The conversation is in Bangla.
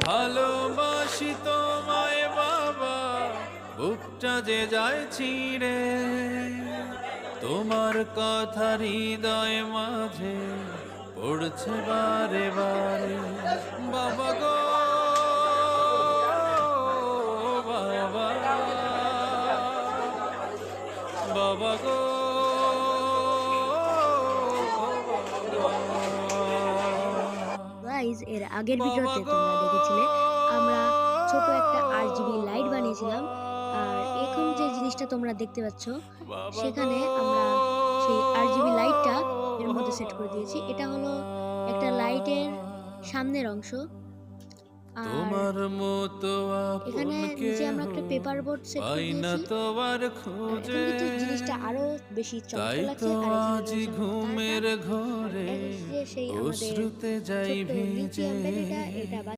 ভালোবাসি তোমায় বাবা, বুকটা যে যায় ছিঁড়ে, তোমার কথা হৃদয় মাঝে পড়ছে বারে বারে। বাবা গো বাবা, বাবা গো গাইজ, এর আগের ভিডিওতে তোমরা দেখেছিলে আমরা ছোট একটা RGB লাইট বানিয়েছিলাম। আর এখন যে জিনিসটা তোমরা দেখতে পাচ্ছ, সেখানে আমরা সেই RGB লাইটটা এর মধ্যে সেট করে দিয়েছি। এটা হলো একটা লাইটের সামনের অংশ। আর তোমার মতো এখানে নিচে আমরা একটা পেপার বোর্ড সেট করে দিয়েছি। আর এখন কিন্তু জিনিসটা আরো বেশি চমৎকার লাগছে। আর এখানে ঘুমের ঘরে সেই আমাদের অশ্রুতে যাই ছোট্ট লিথিয়াম ব্যাটারিটা, এটা